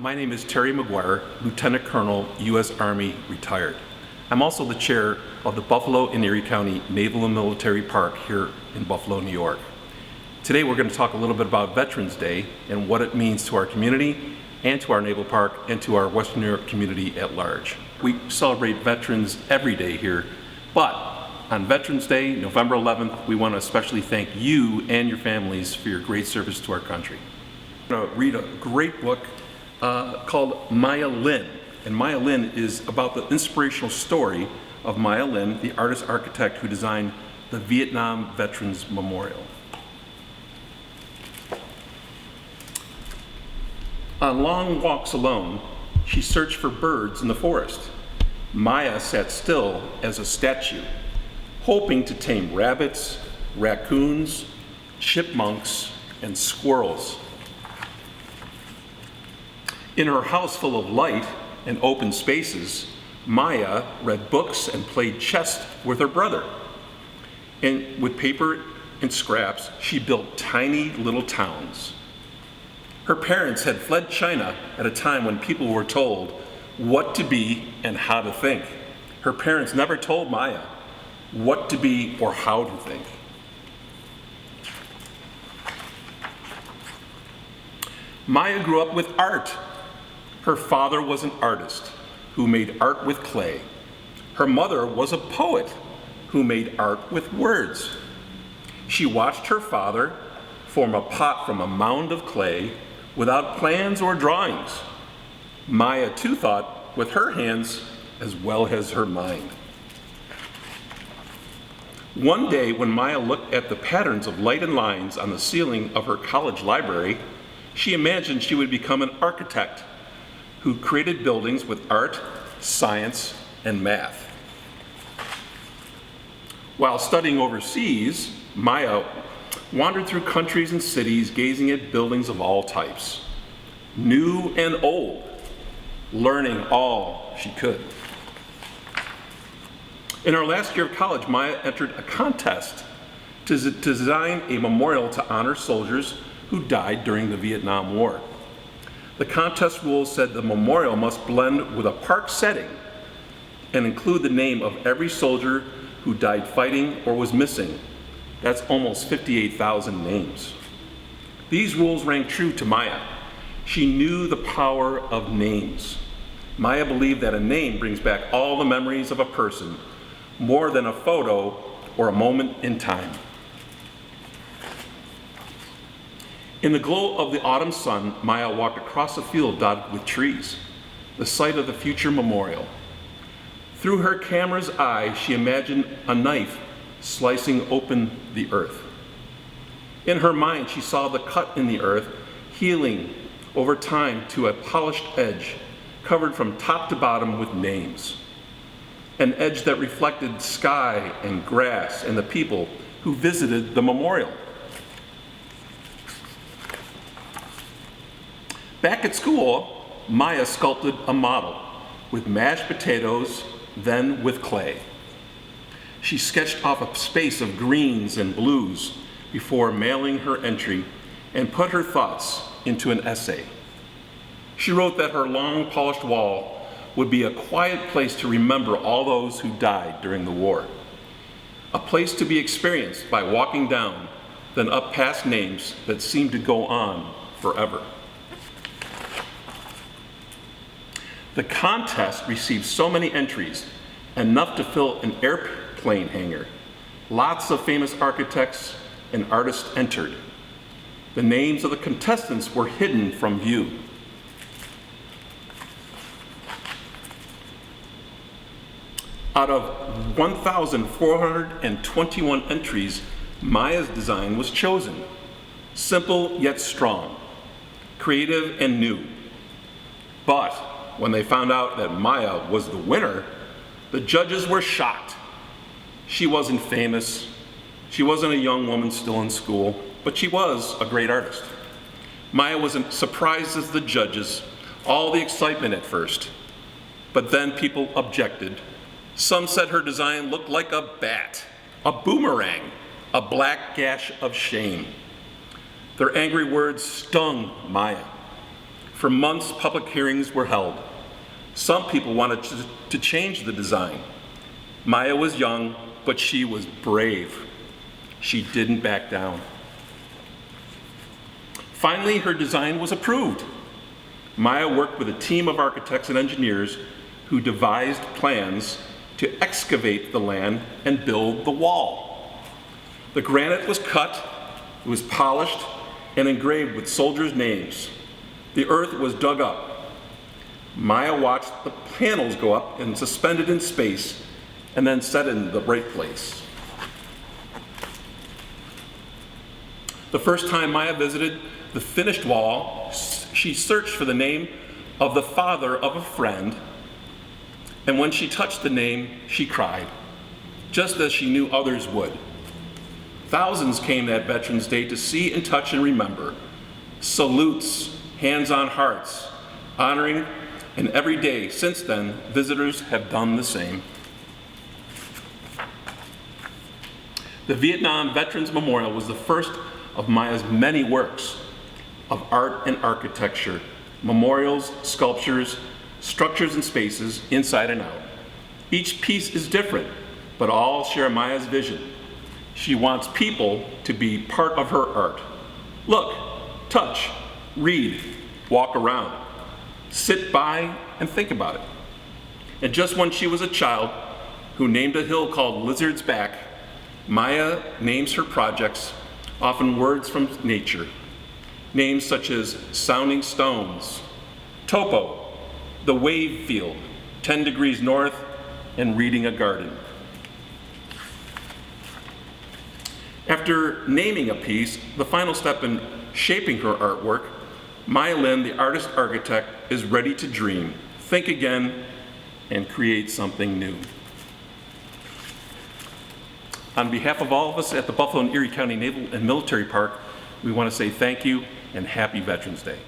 My name is Terry McGuire, Lieutenant Colonel, U.S. Army, retired. I'm also the chair of the Buffalo and Erie County Naval and Military Park here in Buffalo, New York. Today we're going to talk a little bit about Veterans Day and what it means to our community and to our Naval Park and to our Western New York community at large. We celebrate veterans every day here, but on Veterans Day, November 11th, we want to especially thank you and your families for your great service to our country. I'm going to read a great book called Maya Lin. And Maya Lin is about the inspirational story of Maya Lin, the artist-architect who designed the Vietnam Veterans Memorial. On long walks alone, she searched for birds in the forest. Maya sat still as a statue, hoping to tame rabbits, raccoons, chipmunks, and squirrels. In her house full of light and open spaces, Maya read books and played chess with her brother. And with paper and scraps, she built tiny little towns. Her parents had fled China at a time when people were told what to be and how to think. Her parents never told Maya what to be or how to think. Maya grew up with art. Her father was an artist who made art with clay. Her mother was a poet who made art with words. She watched her father form a pot from a mound of clay without plans or drawings. Maya too thought with her hands as well as her mind. One day when Maya looked at the patterns of light and lines on the ceiling of her college library, she imagined she would become an architect who created buildings with art, science, and math. While studying overseas, Maya wandered through countries and cities gazing at buildings of all types, new and old, learning all she could. In her last year of college, Maya entered a contest to design a memorial to honor soldiers who died during the Vietnam War. The contest rules said the memorial must blend with a park setting and include the name of every soldier who died fighting or was missing. That's almost 58,000 names. These rules rang true to Maya. She knew the power of names. Maya believed that a name brings back all the memories of a person, more than a photo or a moment in time. In the glow of the autumn sun, Maya walked across a field dotted with trees, the site of the future memorial. Through her camera's eye, she imagined a knife slicing open the earth. In her mind, she saw the cut in the earth healing over time to a polished edge, covered from top to bottom with names. An edge that reflected sky and grass and the people who visited the memorial. Back at school, Maya sculpted a model with mashed potatoes, then with clay. She sketched off a space of greens and blues before mailing her entry and put her thoughts into an essay. She wrote that her long polished wall would be a quiet place to remember all those who died during the war. A place to be experienced by walking down, then up past names that seemed to go on forever. The contest received so many entries, enough to fill an airplane hangar. Lots of famous architects and artists entered. The names of the contestants were hidden from view. Out of 1,421 entries, Maya's design was chosen. Simple yet strong, creative and new. But when they found out that Maya was the winner, the judges were shocked. She wasn't famous. She wasn't a young woman still in school, but she was a great artist. Maya wasn't surprised as the judges, all the excitement at first. But then people objected. Some said her design looked like a bat, a boomerang, a black gash of shame. Their angry words stung Maya. For months, public hearings were held. Some people wanted to change the design. Maya was young, but she was brave. She didn't back down. Finally, her design was approved. Maya worked with a team of architects and engineers who devised plans to excavate the land and build the wall. The granite was cut, it was polished, and engraved with soldiers' names. The earth was dug up. Maya watched the panels go up and suspended in space, and then set in the right place. The first time Maya visited the finished wall, she searched for the name of the father of a friend, and when she touched the name, she cried, just as she knew others would. Thousands came that Veterans Day to see and touch and remember. Salutes, hands on hearts, honoring, and every day since then, visitors have done the same. The Vietnam Veterans Memorial was the first of Maya's many works of art and architecture, memorials, sculptures, structures and spaces, inside and out. Each piece is different, but all share Maya's vision. She wants people to be part of her art. Look, touch, read, walk around, sit by and think about it. And just when she was a child who named a hill called Lizard's Back, Maya names her projects, often words from nature. Names such as Sounding Stones, Topo, The Wave Field, 10 Degrees North, and Reading a Garden. After naming a piece, the final step in shaping her artwork, Maya Lin, the artist-architect, is ready to dream, think again, and create something new. On behalf of all of us at the Buffalo and Erie County Naval and Military Park, we want to say thank you and happy Veterans Day.